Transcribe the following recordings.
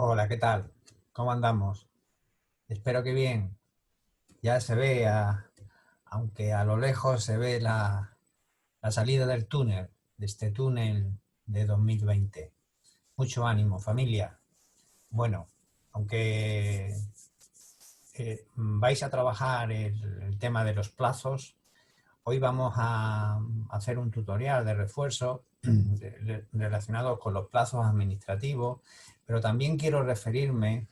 Hola, ¿qué tal? ¿Cómo andamos? Espero que bien. Ya se ve, aunque a lo lejos se ve la salida del túnel, de este túnel de 2020. Mucho ánimo, familia. Bueno, aunque vais a trabajar el tema de los plazos, hoy vamos a hacer un tutorial de refuerzo relacionado con los plazos administrativos, pero también quiero referirme,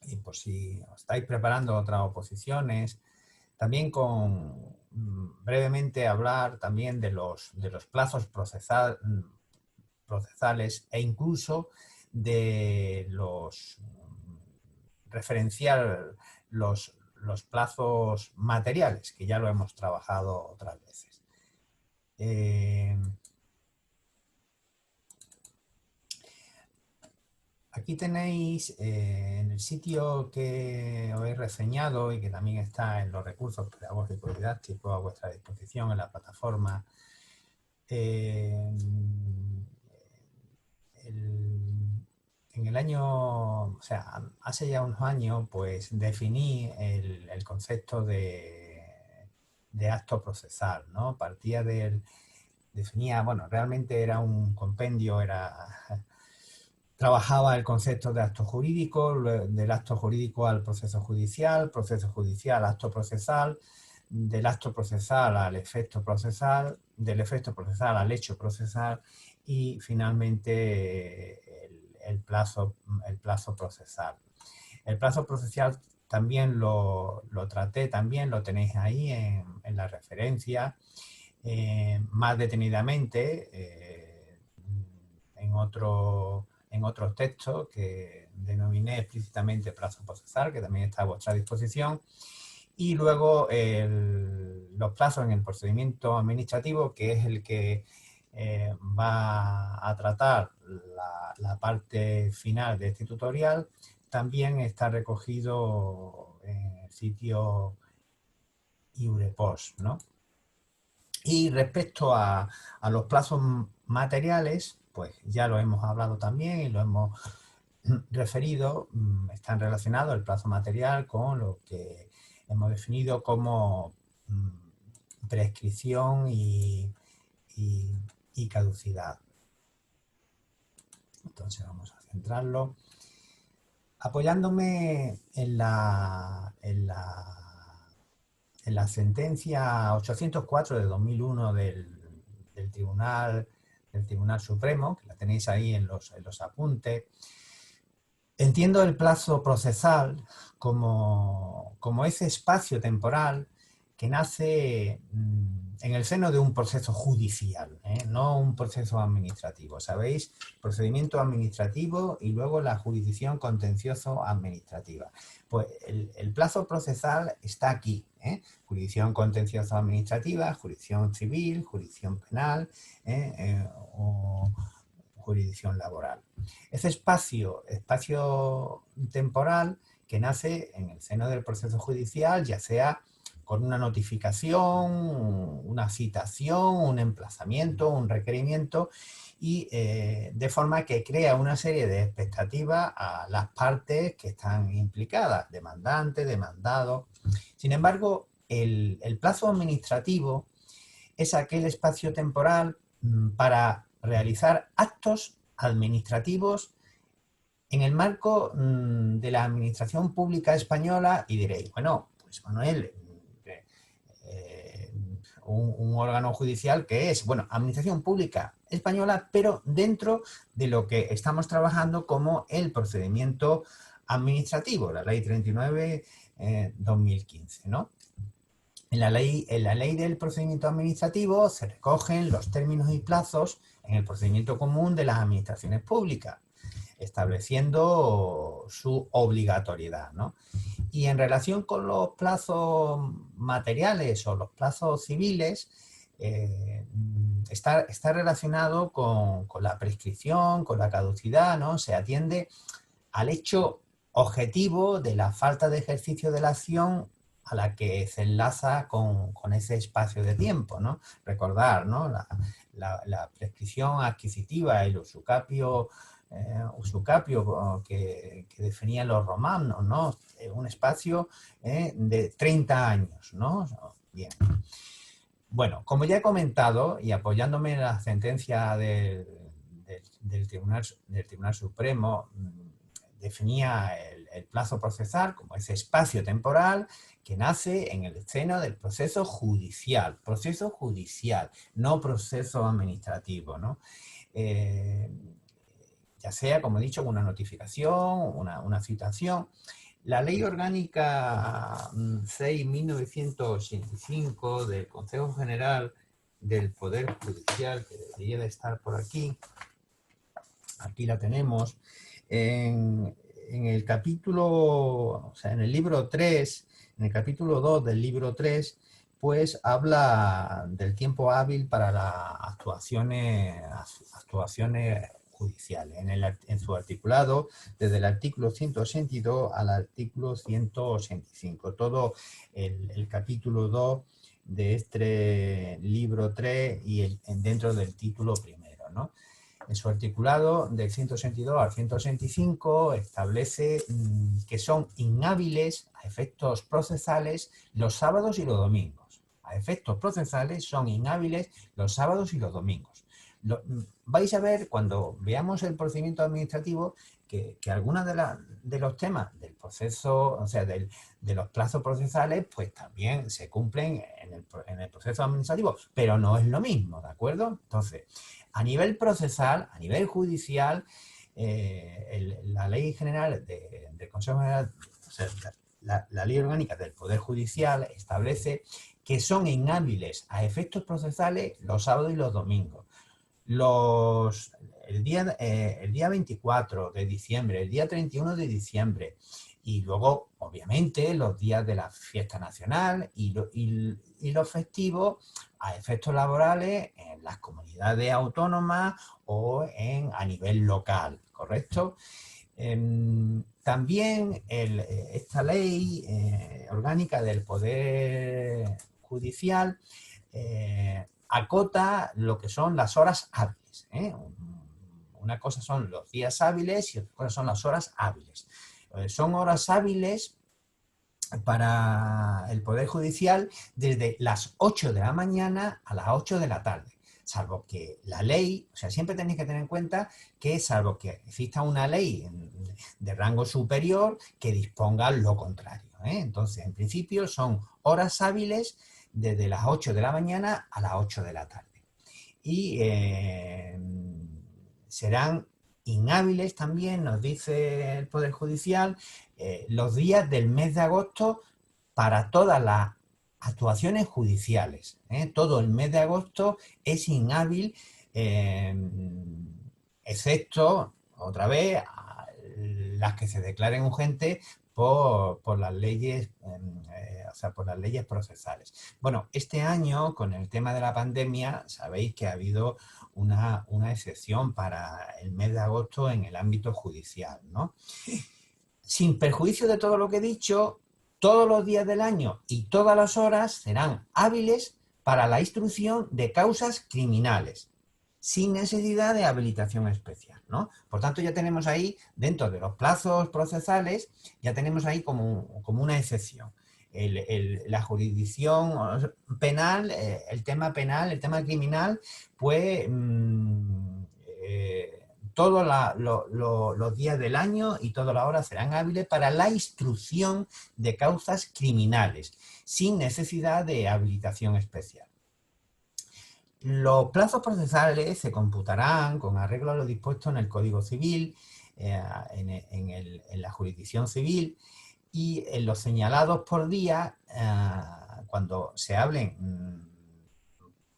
y por si os estáis preparando otras oposiciones, también brevemente hablar también de los plazos procesales e incluso de los referenciar los plazos materiales, que ya lo hemos trabajado otras veces. Aquí tenéis en el sitio que os he reseñado y que también está en los recursos pedagógicos didácticos a vuestra disposición en la plataforma. En el año, o sea, hace ya unos años, pues definí el concepto de acto procesal, ¿no? Definía, bueno, realmente era un compendio, trabajaba el concepto de acto jurídico, del acto jurídico al proceso judicial acto procesal, del acto procesal al efecto procesal, del efecto procesal al hecho procesal y finalmente el plazo procesal. El plazo procesal también lo traté, también lo tenéis ahí en la referencia, más detenidamente en otros textos que denominé explícitamente plazo procesal, que también está a vuestra disposición. Y luego los plazos en el procedimiento administrativo, que es el que va a tratar la parte final de este tutorial, también está recogido en el sitio IUREPOS, ¿no? Y respecto a los plazos materiales, pues ya lo hemos hablado también y lo hemos referido, están relacionados el plazo material con lo que hemos definido como prescripción y caducidad. Entonces vamos a centrarlo. Apoyándome en la sentencia 804 de 2001 del Tribunal Supremo, que la tenéis ahí en los apuntes, entiendo el plazo procesal como ese espacio temporal que nace en el seno de un proceso judicial, no un proceso administrativo. ¿Sabéis? Procedimiento administrativo y luego la jurisdicción contencioso-administrativa. Pues el plazo procesal está aquí. Jurisdicción contencioso-administrativa, jurisdicción civil, jurisdicción penal o jurisdicción laboral. Ese espacio temporal que nace en el seno del proceso judicial, ya sea con una notificación, una citación, un emplazamiento, un requerimiento, y de forma que crea una serie de expectativas a las partes que están implicadas, demandante, demandado. Sin embargo, el plazo administrativo es aquel espacio temporal para realizar actos administrativos en el marco de la administración pública española. Y diréis, bueno, pues Manuel, un órgano judicial que es, bueno, administración pública española, pero dentro de lo que estamos trabajando como el procedimiento administrativo, la ley 39/2015, ¿no? En la ley del procedimiento administrativo se recogen los términos y plazos en el procedimiento común de las administraciones públicas, estableciendo su obligatoriedad, ¿no? Y en relación con los plazos materiales o los plazos civiles, está relacionado con la prescripción, con la caducidad, ¿no? Se atiende al hecho objetivo de la falta de ejercicio de la acción a la que se enlaza con ese espacio de tiempo, ¿no? Recordar, ¿no? La prescripción adquisitiva, el usucapio usucapio que definían los romanos, ¿no? Un espacio de 30 años, ¿no? Bien. Bueno, como ya he comentado, y apoyándome en la sentencia del Tribunal Supremo, definía el plazo procesal como ese espacio temporal que nace en el seno del proceso judicial, no proceso administrativo, ¿no? Ya sea, como he dicho, una notificación, una citación. La Ley Orgánica 6/1985 del Consejo General del Poder Judicial, que debería de estar por aquí la tenemos, en el capítulo, o sea, en el libro 3, en el capítulo 2 del libro 3, pues habla del tiempo hábil para las actuaciones judiciales, en su articulado, desde el artículo 182 al artículo 185. Todo el capítulo 2 de este libro 3 y dentro del título primero, ¿no? En su articulado del 162 al 165 establece que son inhábiles a efectos procesales los sábados y los domingos. A efectos procesales son inhábiles los sábados y los domingos. Vais a ver cuando veamos el procedimiento administrativo que algunos de los temas del proceso, o sea, de los plazos procesales, pues también se cumplen en el proceso administrativo, pero no es lo mismo, ¿de acuerdo? Entonces, a nivel procesal, a nivel judicial, la Ley General del Consejo General, o sea, la Ley Orgánica del Poder Judicial establece que son inhábiles a efectos procesales los sábados y los domingos. El día 24 de diciembre, el día 31 de diciembre y luego, obviamente, los días de la fiesta nacional y los festivos a efectos laborales en las comunidades autónomas o a nivel local, ¿correcto? También esta ley orgánica del Poder Judicial acota lo que son las horas hábiles. Una cosa son los días hábiles y otra cosa son las horas hábiles. Son horas hábiles para el Poder Judicial desde las 8 de la mañana a las 8 de la tarde. Salvo que la ley, o sea, siempre tenéis que tener en cuenta que salvo que exista una ley de rango superior que disponga lo contrario. Entonces, en principio son horas hábiles desde las 8 de la mañana a las 8 de la tarde. Y serán inhábiles también, nos dice el Poder Judicial, los días del mes de agosto para todas las actuaciones judiciales. Todo el mes de agosto es inhábil, excepto, otra vez, las que se declaren urgentes por las leyes, o sea, por las leyes procesales. Bueno, este año, con el tema de la pandemia, sabéis que ha habido una excepción para el mes de agosto en el ámbito judicial, ¿no? Sin perjuicio de todo lo que he dicho, todos los días del año y todas las horas serán hábiles para la instrucción de causas criminales, sin necesidad de habilitación especial, ¿no? Por tanto, ya tenemos ahí, dentro de los plazos procesales, ya tenemos ahí como una excepción. La jurisdicción penal, el tema penal, el tema criminal, pues todos los días del año y todas las horas serán hábiles para la instrucción de causas criminales, sin necesidad de habilitación especial. Los plazos procesales se computarán con arreglo a lo dispuesto en el Código Civil, en la jurisdicción civil, y en los señalados por día, cuando se hablen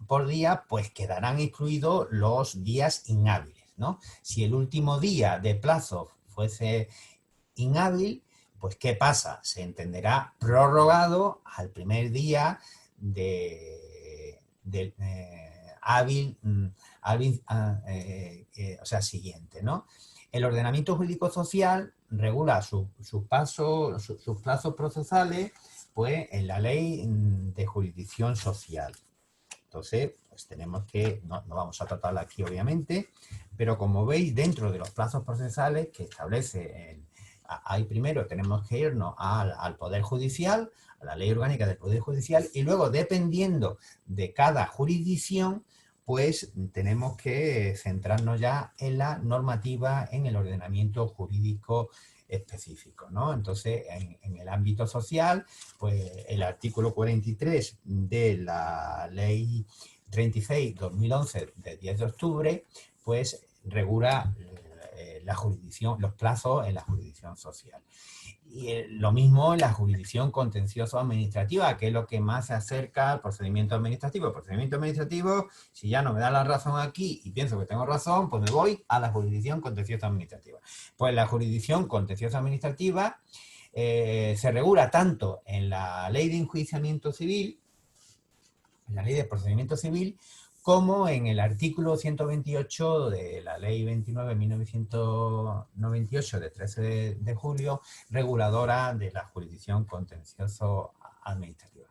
por día, pues quedarán incluidos los días inhábiles, ¿no? Si el último día de plazo fuese inhábil, pues ¿qué pasa? Se entenderá prorrogado al primer día hábil, o sea, siguiente, ¿no? El ordenamiento jurídico social regula sus plazos procesales, pues en la ley de jurisdicción social. Entonces, pues tenemos que, no vamos a tratarla aquí obviamente, pero como veis, dentro de los plazos procesales que establece ahí primero tenemos que irnos al Poder Judicial, a la Ley Orgánica del Poder Judicial, y luego, dependiendo de cada jurisdicción, pues tenemos que centrarnos ya en la normativa, en el ordenamiento jurídico específico, ¿no? Entonces, en el ámbito social, pues el artículo 43 de la Ley 36/2011 de 10 de octubre, pues regula la jurisdicción, los plazos en la jurisdicción social. Y lo mismo en la jurisdicción contencioso-administrativa, que es lo que más se acerca al procedimiento administrativo. El procedimiento administrativo, si ya no me da la razón aquí y pienso que tengo razón, pues me voy a la jurisdicción contencioso-administrativa. Pues la jurisdicción contencioso-administrativa se regula tanto en la Ley de Enjuiciamiento Civil, en la Ley de Procedimiento Civil, como en el artículo 128 de la Ley 29/1998 de 13 de julio, reguladora de la jurisdicción contencioso-administrativa.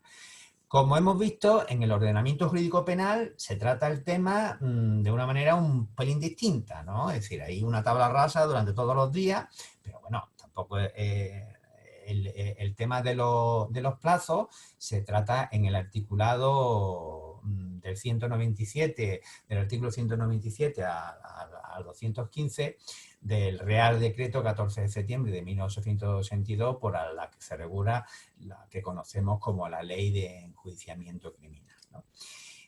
Como hemos visto, en el ordenamiento jurídico penal se trata el tema de una manera un pelín distinta, ¿no? Es decir, hay una tabla rasa durante todos los días, pero bueno, tampoco el tema de los plazos se trata en el articulado del 197, del artículo 197 al 215 del Real Decreto 14 de septiembre de 1862, por la que se regula la que conocemos como la Ley de Enjuiciamiento Criminal, ¿no?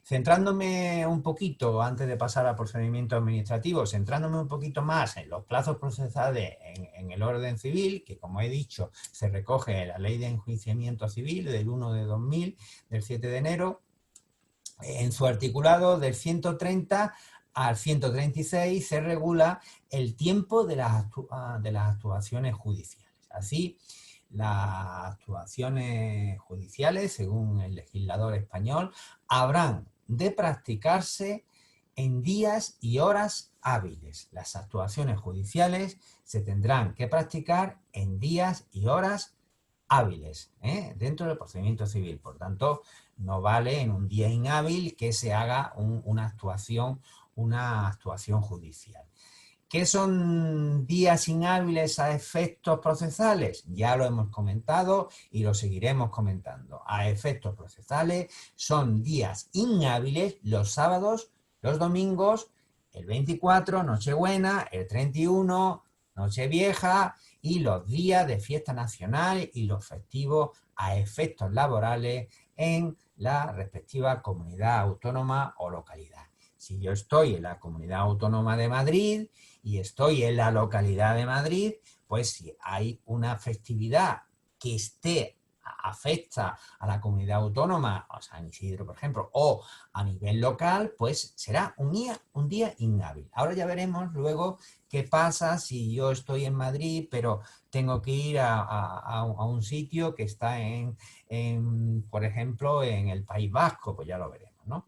Centrándome un poquito, antes de pasar al procedimiento administrativo, centrándome un poquito más en los plazos procesales en el orden civil, que como he dicho, se recoge en la Ley de Enjuiciamiento Civil del 1 de 2000, del 7 de enero, en su articulado del 130 al 136 se regula el tiempo de las actuaciones judiciales. Así, las actuaciones judiciales, según el legislador español, habrán de practicarse en días y horas hábiles. Las actuaciones judiciales se tendrán que practicar en días y horas hábiles, dentro del procedimiento civil. Por tanto, no vale en un día inhábil que se haga una actuación judicial. ¿Qué son días inhábiles a efectos procesales? Ya lo hemos comentado y lo seguiremos comentando. A efectos procesales son días inhábiles los sábados, los domingos, el 24, Nochebuena, el 31, Nochevieja, y los días de fiesta nacional y los festivos a efectos laborales en la respectiva comunidad autónoma o localidad. Si yo estoy en la Comunidad Autónoma de Madrid y estoy en la localidad de Madrid, pues si hay una festividad que afecta a la comunidad autónoma, o San Isidro, por ejemplo, o a nivel local, pues será un día inhábil. Ahora ya veremos luego qué pasa si yo estoy en Madrid, pero tengo que ir a un sitio que está por ejemplo, en el País Vasco, pues ya lo veremos, ¿no?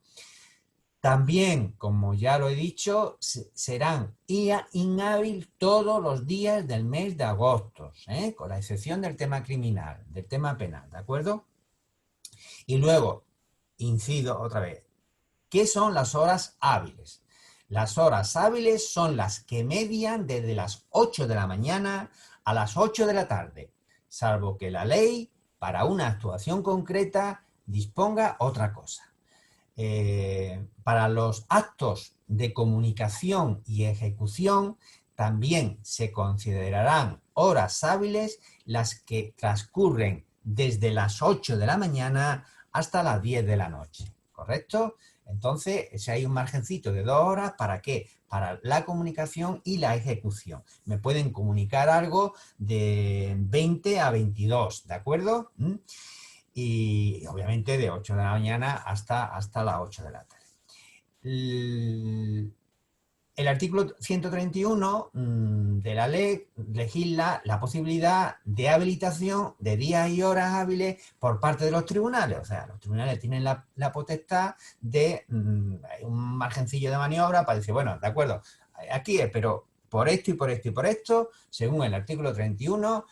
También, como ya lo he dicho, serán inhábil todos los días del mes de agosto, con la excepción del tema criminal, del tema penal, ¿de acuerdo? Y luego, incido otra vez, ¿qué son las horas hábiles? Las horas hábiles son las que median desde las 8 de la mañana a las 8 de la tarde, salvo que la ley, para una actuación concreta, disponga otra cosa. Para los actos de comunicación y ejecución también se considerarán horas hábiles las que transcurren desde las 8 de la mañana hasta las 10 de la noche, ¿correcto? Entonces, si hay un margencito de 2 horas, ¿para qué? Para la comunicación y la ejecución. Me pueden comunicar algo de 20 a 22, ¿de acuerdo? Y obviamente de 8 de la mañana hasta las 8 de la tarde. El artículo 131 de la ley legisla la posibilidad de habilitación de días y horas hábiles por parte de los tribunales. O sea, los tribunales tienen la potestad de un margencillo de maniobra para decir, bueno, de acuerdo, aquí es, pero por esto y por esto y por esto, según el artículo 31,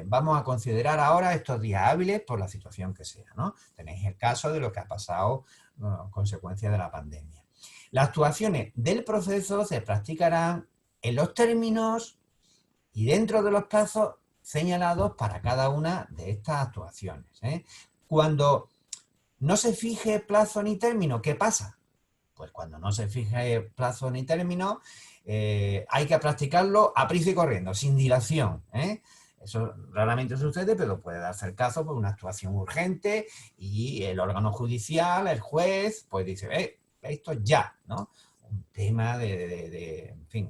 vamos a considerar ahora estos días hábiles por la situación que sea, ¿no? Tenéis el caso de lo que ha pasado consecuencia de la pandemia. Las actuaciones del proceso se practicarán en los términos y dentro de los plazos señalados para cada una de estas actuaciones. Cuando no se fije plazo ni término, ¿qué pasa? Pues cuando no se fije plazo ni término, hay que practicarlo a prisa y corriendo, sin dilación. Eso raramente sucede, pero puede darse el caso por una actuación urgente y el órgano judicial, el juez, pues dice, esto ya, ¿no? Un tema en fin,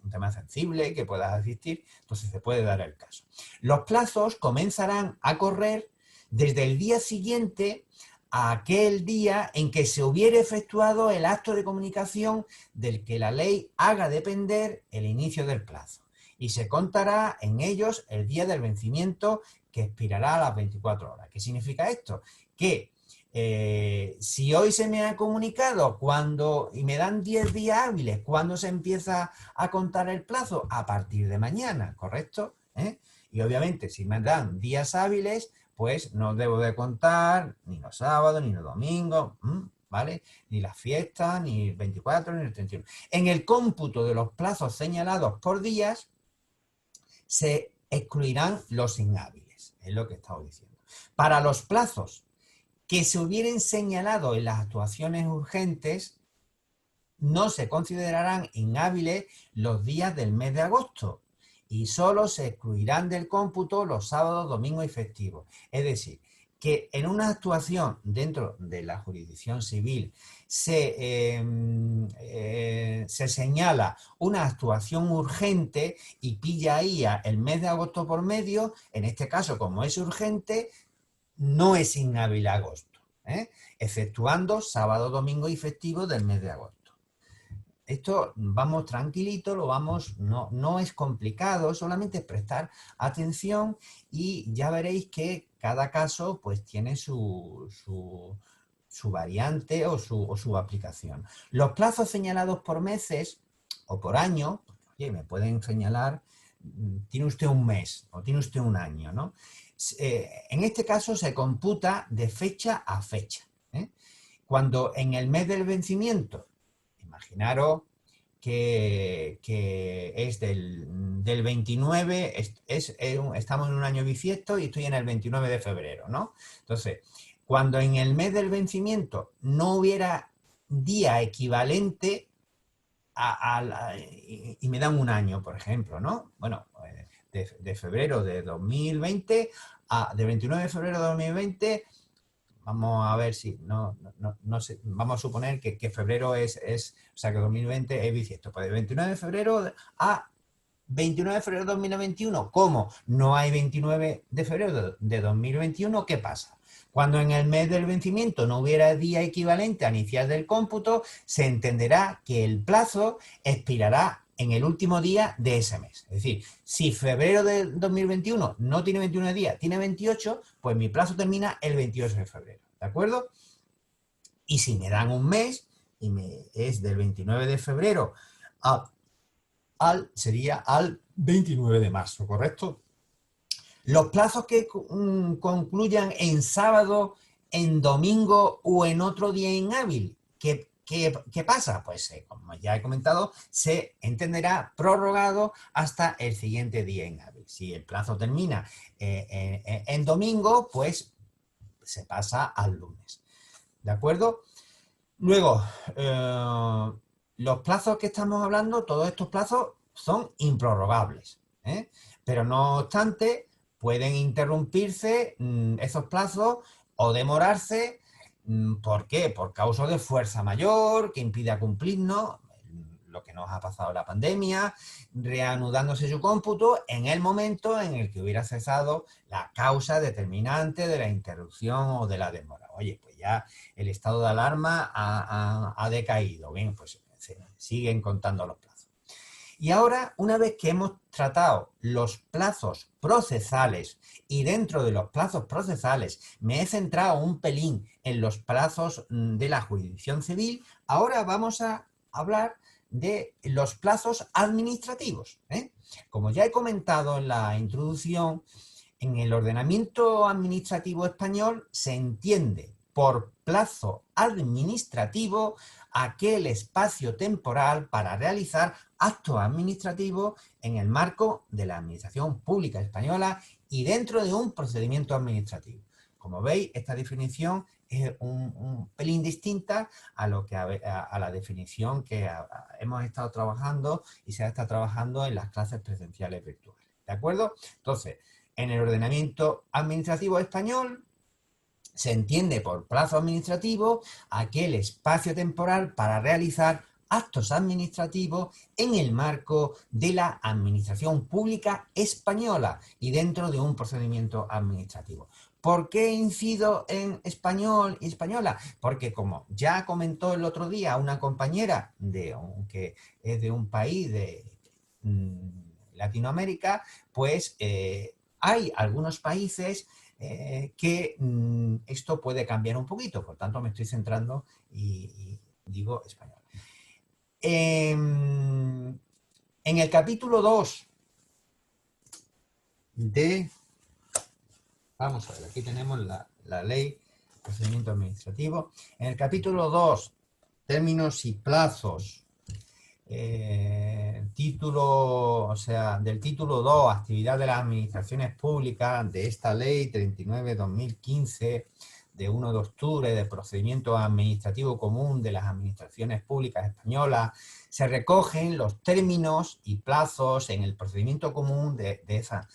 un tema sensible que pueda existir, entonces se puede dar el caso. Los plazos comenzarán a correr desde el día siguiente a aquel día en que se hubiere efectuado el acto de comunicación del que la ley haga depender el inicio del plazo. Y se contará en ellos el día del vencimiento que expirará a las 24 horas. ¿Qué significa esto? Que si hoy se me ha comunicado y me dan 10 días hábiles, ¿cuándo se empieza a contar el plazo? A partir de mañana, ¿correcto? Y obviamente si me dan días hábiles, pues no debo de contar ni los sábados, ni los domingos, ¿vale? Ni las fiestas, ni el 24, ni el 31. En el cómputo de los plazos señalados por días, se excluirán los inhábiles, es lo que estamos diciendo. Para los plazos que se hubieran señalado en las actuaciones urgentes, no se considerarán inhábiles los días del mes de agosto y solo se excluirán del cómputo los sábados, domingos y festivos. Es decir, que en una actuación dentro de la jurisdicción civil se señala una actuación urgente y pilla ahí el mes de agosto por medio, en este caso, como es urgente, no es inhábil agosto, exceptuando sábado, domingo y festivo del mes de agosto. Esto vamos tranquilito, no es complicado, solamente es prestar atención y ya veréis que cada caso pues tiene su variante o su aplicación. Los plazos señalados por meses o por año, oye, me pueden señalar, tiene usted un mes o tiene usted un año, ¿no? En este caso se computa de fecha a fecha. Cuando en el mes del vencimiento, imaginaros que es del 29, estamos en un año bisiesto y estoy en el 29 de febrero, ¿no? Entonces, cuando en el mes del vencimiento no hubiera día equivalente y me dan un año, por ejemplo, ¿no? Bueno, de febrero de 2020 de 29 de febrero de 2020, vamos a ver si, no sé, vamos a suponer que febrero o sea, que 2020 es bisiesto. Pues de 29 de febrero a 29 de febrero de 2021, ¿cómo? No hay 29 de febrero de 2021, ¿qué pasa? Cuando en el mes del vencimiento no hubiera día equivalente a inicial del cómputo, se entenderá que el plazo expirará en el último día de ese mes. Es decir, si febrero de 2021 no tiene 21 días, tiene 28, pues mi plazo termina el 28 de febrero, ¿de acuerdo? Y si me dan un mes, es del 29 de febrero sería al 29 de marzo, ¿correcto? Los plazos que concluyan en sábado, en domingo o en otro día inhábil, ¿qué pasa? Pues, como ya he comentado, se entenderá prorrogado hasta el siguiente día inhábil. Si el plazo termina en domingo, pues se pasa al lunes. ¿De acuerdo? Luego, los plazos que estamos hablando, todos estos plazos son improrrogables, pero no obstante, pueden interrumpirse esos plazos o demorarse. ¿Por qué? Por causa de fuerza mayor que impida cumplirnos, lo que nos ha pasado en la pandemia, reanudándose su cómputo en el momento en el que hubiera cesado la causa determinante de la interrupción o de la demora. Oye, pues ya el estado de alarma ha decaído. Bien, pues se siguen contando los plazos. Y ahora, una vez que hemos tratado los plazos procesales y dentro de los plazos procesales me he centrado un pelín en los plazos de la jurisdicción civil, ahora vamos a hablar de los plazos administrativos. Como ya he comentado en la introducción, en el ordenamiento administrativo español se entiende por plazo administrativo aquel espacio temporal para realizar actos administrativos en el marco de la Administración Pública Española y dentro de un procedimiento administrativo. Como veis, esta definición es un pelín distinta a la definición que hemos estado trabajando y se ha estado trabajando en las clases presenciales virtuales. ¿De acuerdo? Entonces, en el ordenamiento administrativo español se entiende por plazo administrativo aquel espacio temporal para realizar actos administrativos en el marco de la Administración Pública Española y dentro de un procedimiento administrativo. ¿Por qué incido en español y española? Porque como ya comentó el otro día una compañera que es de un país de Latinoamérica, pues hay algunos países que esto puede cambiar un poquito, por tanto me estoy centrando y digo español. En el capítulo 2 de... Vamos a ver, aquí tenemos la ley de procedimiento administrativo. En el capítulo 2, términos y plazos, título, o sea, del título 2, actividad de las administraciones públicas, de esta ley 39/2015, de 1 de octubre, de procedimiento administrativo común de las administraciones públicas españolas, se recogen los términos y plazos en el procedimiento común de estas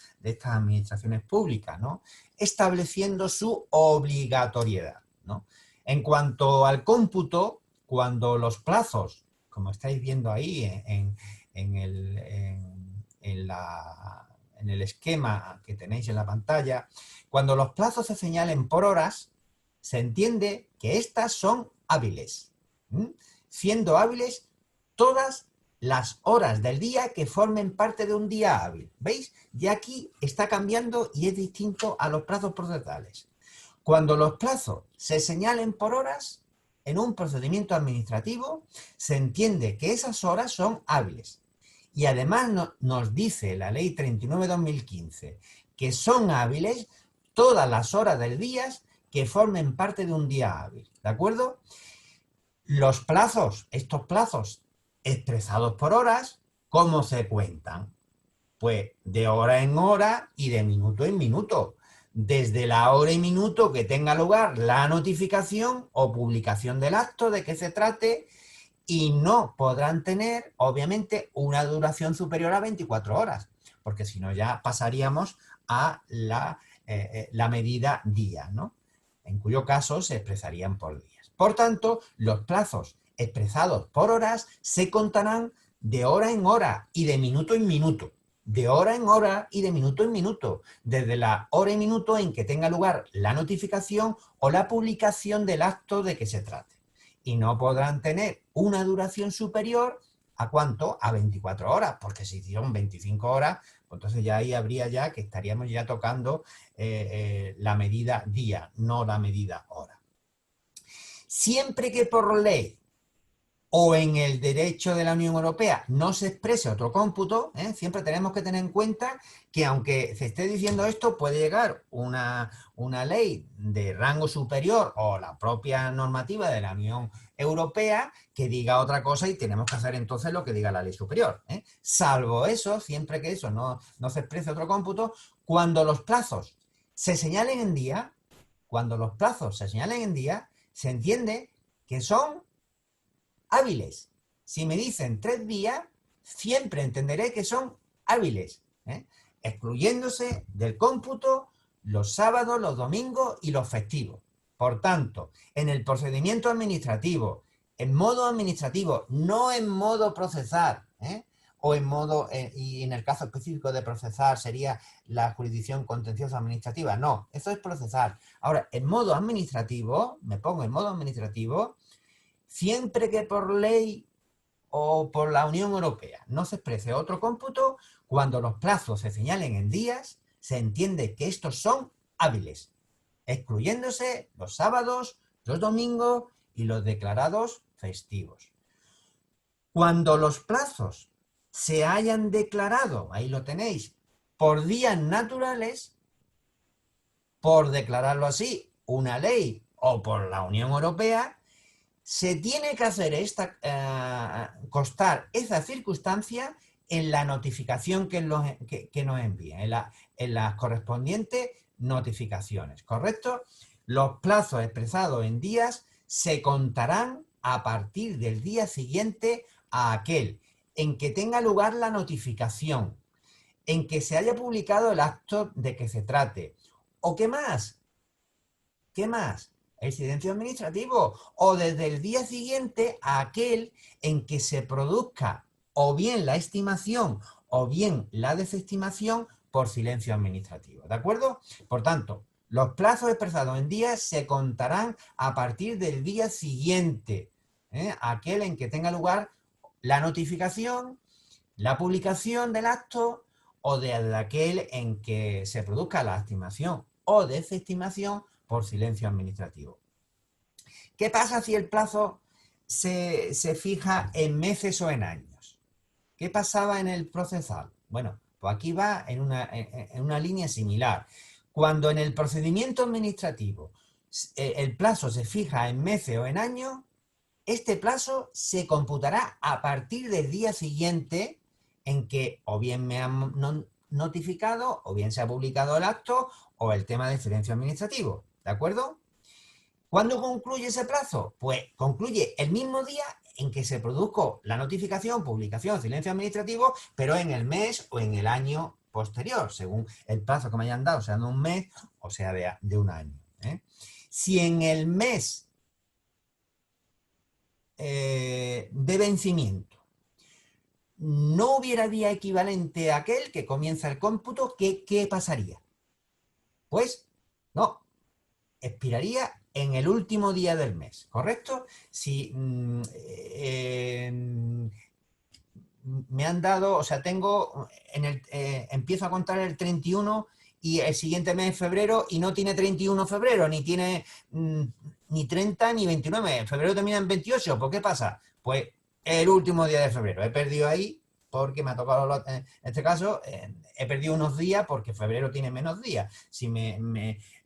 administraciones públicas, ¿no? Estableciendo su obligatoriedad, ¿no? En cuanto al cómputo, cuando los plazos, como estáis viendo ahí en el esquema que tenéis en la pantalla, cuando los plazos se señalen por horas, se entiende que estas son hábiles, siendo hábiles todas las horas del día que formen parte de un día hábil. ¿Veis? Y aquí está cambiando y es distinto a los plazos procesales. Cuando los plazos se señalen por horas, en un procedimiento administrativo, se entiende que esas horas son hábiles. Y además nos dice la ley 39/2015 que son hábiles todas las horas del día que formen parte de un día hábil. ¿De acuerdo? Los plazos, estos plazos expresados por horas, ¿cómo se cuentan? Pues de hora en hora y de minuto en minuto. Desde la hora y minuto que tenga lugar la notificación o publicación del acto de que se trate, y no podrán tener, obviamente, una duración superior a 24 horas, porque si no ya pasaríamos a la medida día, ¿no? En cuyo caso se expresarían por días. Por tanto, los plazos expresados por horas se contarán de hora en hora y de minuto en minuto. De hora en hora y de minuto en minuto, desde la hora y minuto en que tenga lugar la notificación o la publicación del acto de que se trate. Y no podrán tener una duración superior ¿a cuánto? A 24 horas, porque si son 25 horas, pues entonces ya ahí habría ya que estaríamos ya tocando la medida día, no la medida hora. Siempre que por ley o en el derecho de la Unión Europea no se exprese otro cómputo, siempre tenemos que tener en cuenta que aunque se esté diciendo esto, puede llegar una ley de rango superior o la propia normativa de la Unión Europea que diga otra cosa y tenemos que hacer entonces lo que diga la ley superior. Salvo eso, siempre que eso no se exprese otro cómputo, cuando los plazos se señalen en día, se entiende que son hábiles. Si me dicen 3 días, siempre entenderé que son hábiles, excluyéndose del cómputo los sábados, los domingos y los festivos. Por tanto, en el procedimiento administrativo, en modo administrativo, no en modo procesar, o en modo, y en el caso específico de procesar sería la jurisdicción contenciosa administrativa, no, eso es procesar. Ahora, en modo administrativo, me pongo en modo administrativo, siempre que por ley o por la Unión Europea no se exprese otro cómputo, cuando los plazos se señalen en días, se entiende que estos son hábiles, excluyéndose los sábados, los domingos y los declarados festivos. Cuando los plazos se hayan declarado, ahí lo tenéis, por días naturales, por declararlo así, una ley o por la Unión Europea, se tiene que hacer constar esa circunstancia en la notificación que nos envía, en las correspondientes notificaciones, ¿correcto? Los plazos expresados en días se contarán a partir del día siguiente a aquel en que tenga lugar la notificación, en que se haya publicado el acto de que se trate. ¿O qué más? ¿Qué más? El silencio administrativo, o desde el día siguiente a aquel en que se produzca o bien la estimación o bien la desestimación por silencio administrativo. ¿De acuerdo? Por tanto, los plazos expresados en días se contarán a partir del día siguiente, aquel en que tenga lugar la notificación, la publicación del acto o de aquel en que se produzca la estimación o desestimación por silencio administrativo. ¿Qué pasa si el plazo se fija en meses o en años? ¿Qué pasaba en el procesal? Bueno, pues aquí va en una línea similar. Cuando en el procedimiento administrativo el plazo se fija en meses o en años, este plazo se computará a partir del día siguiente en que o bien me han notificado o bien se ha publicado el acto o el tema de silencio administrativo. ¿De acuerdo? ¿Cuándo concluye ese plazo? Pues concluye el mismo día en que se produjo la notificación, publicación, silencio administrativo, pero en el mes o en el año posterior, según el plazo que me hayan dado, sea de un mes o sea de un año. Si en el mes de vencimiento no hubiera día equivalente a aquel que comienza el cómputo, ¿qué pasaría? Pues no, expiraría en el último día del mes, ¿correcto? Si me han dado, o sea, tengo, empiezo a contar el 31 y el siguiente mes es febrero y no tiene 31 febrero, ni tiene ni 30 ni 29, febrero termina en 28, ¿por qué pasa? Pues el último día de febrero, he perdido ahí porque me ha tocado, en este caso, he perdido unos días porque febrero tiene menos días. Si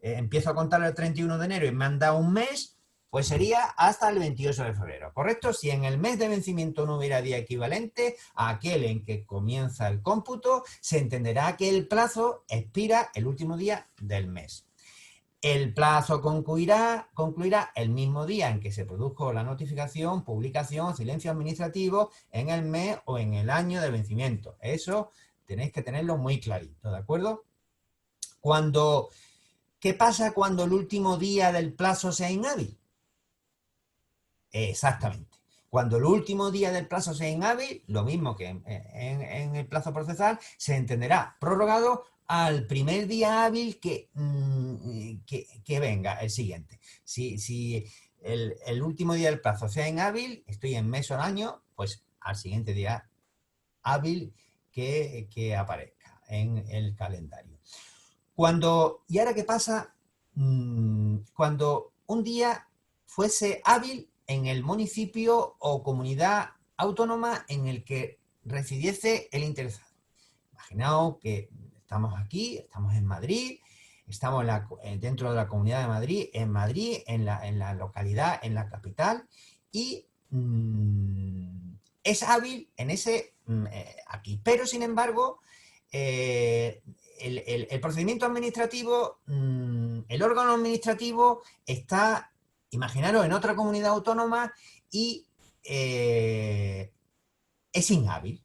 empiezo a contar el 31 de enero y me han dado un mes, pues sería hasta el 28 de febrero, ¿correcto? Si en el mes de vencimiento no hubiera día equivalente a aquel en que comienza el cómputo, se entenderá que el plazo expira el último día del mes. El plazo concluirá el mismo día en que se produjo la notificación, publicación, silencio administrativo en el mes o en el año de vencimiento. Eso tenéis que tenerlo muy clarito, ¿de acuerdo? ¿Qué pasa cuando el último día del plazo sea inhábil? Exactamente. Cuando el último día del plazo sea inhábil, lo mismo que en el plazo procesal, se entenderá prorrogado al primer día hábil que venga, el siguiente. Si el último día del plazo sea inhábil, estoy en mes o en año, pues al siguiente día hábil que aparezca en el calendario. ¿Y ahora qué pasa? Cuando un día fuese hábil en el municipio o comunidad autónoma en el que residiese el interesado. Imaginaos que estamos aquí, estamos en Madrid, estamos dentro de la Comunidad de Madrid, en la localidad, en la capital, y es hábil en aquí. Pero, sin embargo, el procedimiento administrativo, el órgano administrativo está, imaginaros, en otra comunidad autónoma y es inhábil.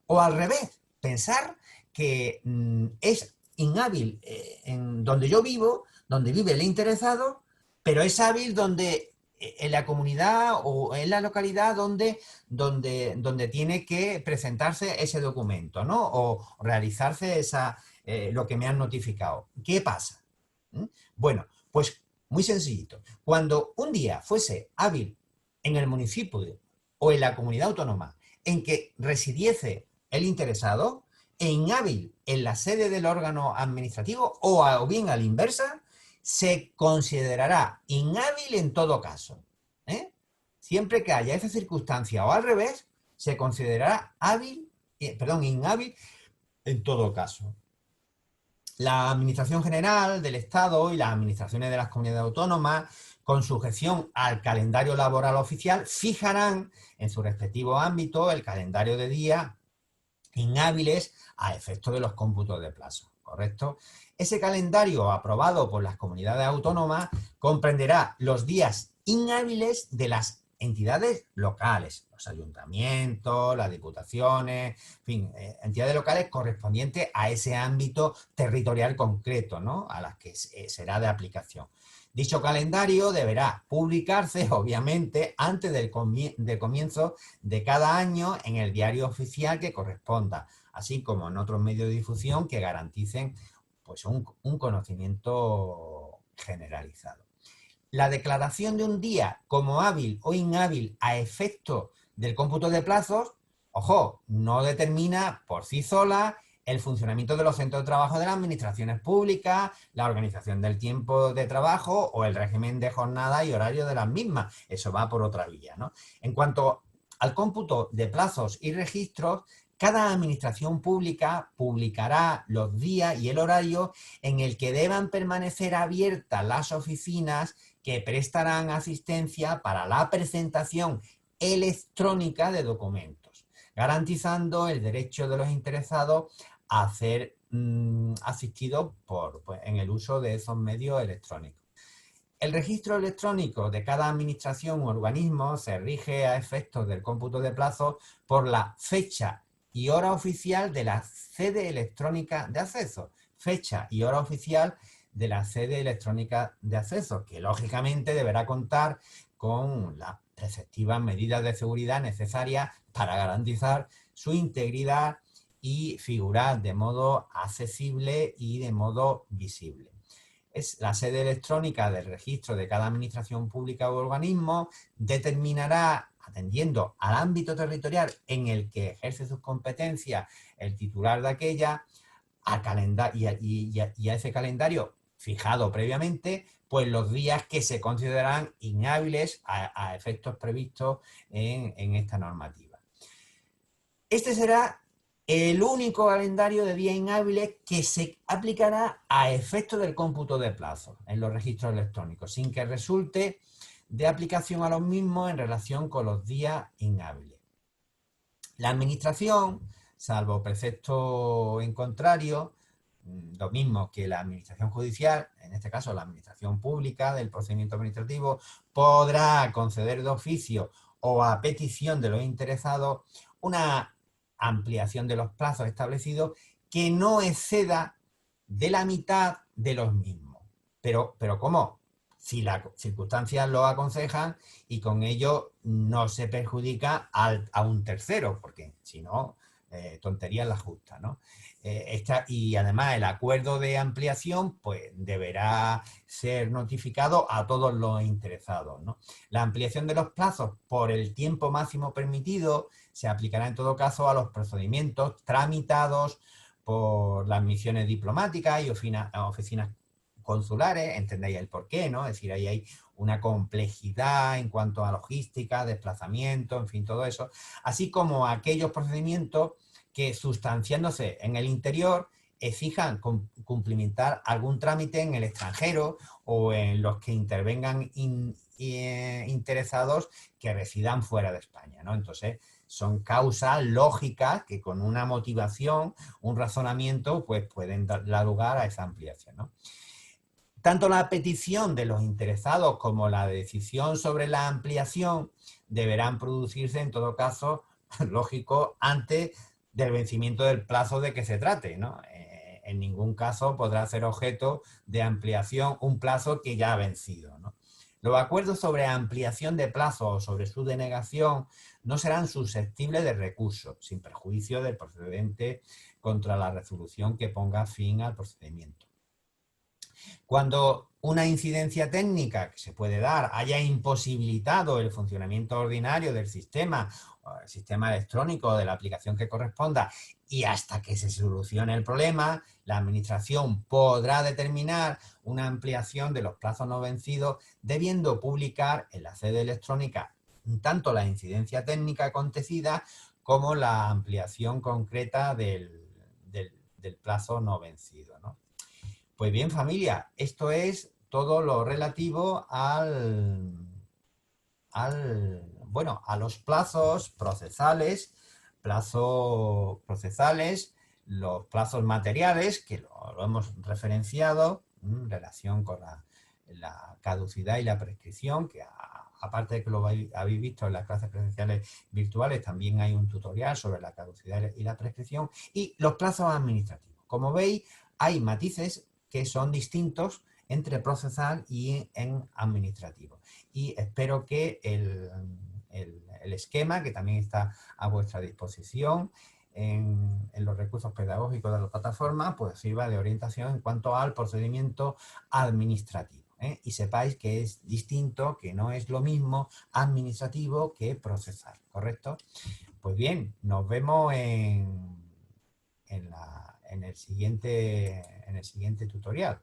O al revés, pensar que es inhábil en donde yo vivo, donde vive el interesado, pero es hábil en la comunidad o en la localidad donde tiene que presentarse ese documento, ¿no? O realizarse lo que me han notificado. ¿Qué pasa? Bueno, pues muy sencillito. Cuando un día fuese hábil en el municipio o en la comunidad autónoma en que residiese el interesado, e inhábil en la sede del órgano administrativo o bien a la inversa, se considerará inhábil en todo caso. Siempre que haya esa circunstancia o al revés, se considerará inhábil en todo caso. La Administración General del Estado y las administraciones de las comunidades autónomas, con sujeción al calendario laboral oficial, fijarán en su respectivo ámbito el calendario de días inhábiles a efectos de los cómputos de plazo, ¿correcto? Ese calendario aprobado por las comunidades autónomas comprenderá los días inhábiles de las entidades locales, los ayuntamientos, las diputaciones, en fin, entidades locales correspondientes a ese ámbito territorial concreto, ¿no? A las que será de aplicación. Dicho calendario deberá publicarse, obviamente, antes del comienzo de cada año en el diario oficial que corresponda, así como en otros medios de difusión que garanticen pues, un conocimiento generalizado. La declaración de un día como hábil o inhábil a efecto del cómputo de plazos, ojo, no determina por sí sola el funcionamiento de los centros de trabajo de las administraciones públicas, la organización del tiempo de trabajo o el régimen de jornada y horario de las mismas. Eso va por otra vía, ¿no? En cuanto al cómputo de plazos y registros, cada administración pública publicará los días y el horario en el que deban permanecer abiertas las oficinas que prestarán asistencia para la presentación electrónica de documentos, garantizando el derecho de los interesados a ser asistidos en el uso de esos medios electrónicos. El registro electrónico de cada administración u organismo se rige a efectos del cómputo de plazos por la fecha y hora oficial de la sede electrónica de acceso. Fecha y hora oficial de la sede electrónica de acceso, que lógicamente deberá contar con las preceptivas medidas de seguridad necesarias para garantizar su integridad y figurar de modo accesible y de modo visible. Es la sede electrónica del registro de cada administración pública o organismo, determinará, atendiendo al ámbito territorial en el que ejerce sus competencias el titular de aquella, y a ese calendario fijado previamente, pues los días que se consideran inhábiles a efectos previstos en esta normativa. Este será el único calendario de días inhábiles que se aplicará a efectos del cómputo de plazos en los registros electrónicos, sin que resulte de aplicación a los mismos en relación con los días inhábiles. La administración, salvo precepto en contrario, lo mismo que la administración judicial, en este caso la administración pública del procedimiento administrativo, podrá conceder de oficio o a petición de los interesados una ampliación de los plazos establecidos que no exceda de la mitad de los mismos. Pero ¿cómo? Si las circunstancias lo aconsejan y con ello no se perjudica a un tercero, porque si no, tonterías la justa, ¿no? Y además el acuerdo de ampliación pues deberá ser notificado a todos los interesados, ¿no? La ampliación de los plazos por el tiempo máximo permitido se aplicará en todo caso a los procedimientos tramitados por las misiones diplomáticas y oficinas consulares, entendéis el porqué, ¿no? Es decir, ahí hay una complejidad en cuanto a logística, desplazamiento, en fin, todo eso, así como aquellos procedimientos que, sustanciándose en el interior, exijan cumplimentar algún trámite en el extranjero o en los que intervengan interesados que residan fuera de España, ¿no? Entonces, son causas lógicas que con una motivación, un razonamiento, pues pueden dar lugar a esa ampliación, ¿no? Tanto la petición de los interesados como la decisión sobre la ampliación deberán producirse, en todo caso, lógico, antes del vencimiento del plazo de que se trate, ¿no? En ningún caso podrá ser objeto de ampliación un plazo que ya ha vencido, ¿no? Los acuerdos sobre ampliación de plazo o sobre su denegación no serán susceptibles de recurso, sin perjuicio del procedente contra la resolución que ponga fin al procedimiento. Cuando una incidencia técnica que se puede dar haya imposibilitado el funcionamiento ordinario del sistema, o el sistema electrónico de la aplicación que corresponda, y hasta que se solucione el problema, la administración podrá determinar una ampliación de los plazos no vencidos, debiendo publicar en la sede electrónica tanto la incidencia técnica acontecida como la ampliación concreta del plazo no vencido, ¿no? Pues bien, familia, esto es todo lo relativo bueno, a los plazos procesales, los plazos materiales, que lo hemos referenciado en relación con la caducidad y la prescripción, que aparte de que lo habéis visto en las clases presenciales virtuales, también hay un tutorial sobre la caducidad y la prescripción, y los plazos administrativos. Como veis, hay matices que son distintos entre procesal y en administrativo. Y espero que el esquema, que también está a vuestra disposición en los recursos pedagógicos de la plataforma, pues sirva de orientación en cuanto al procedimiento administrativo. Y sepáis que es distinto, que no es lo mismo administrativo que procesal, ¿correcto? Pues bien, nos vemos en el siguiente tutorial.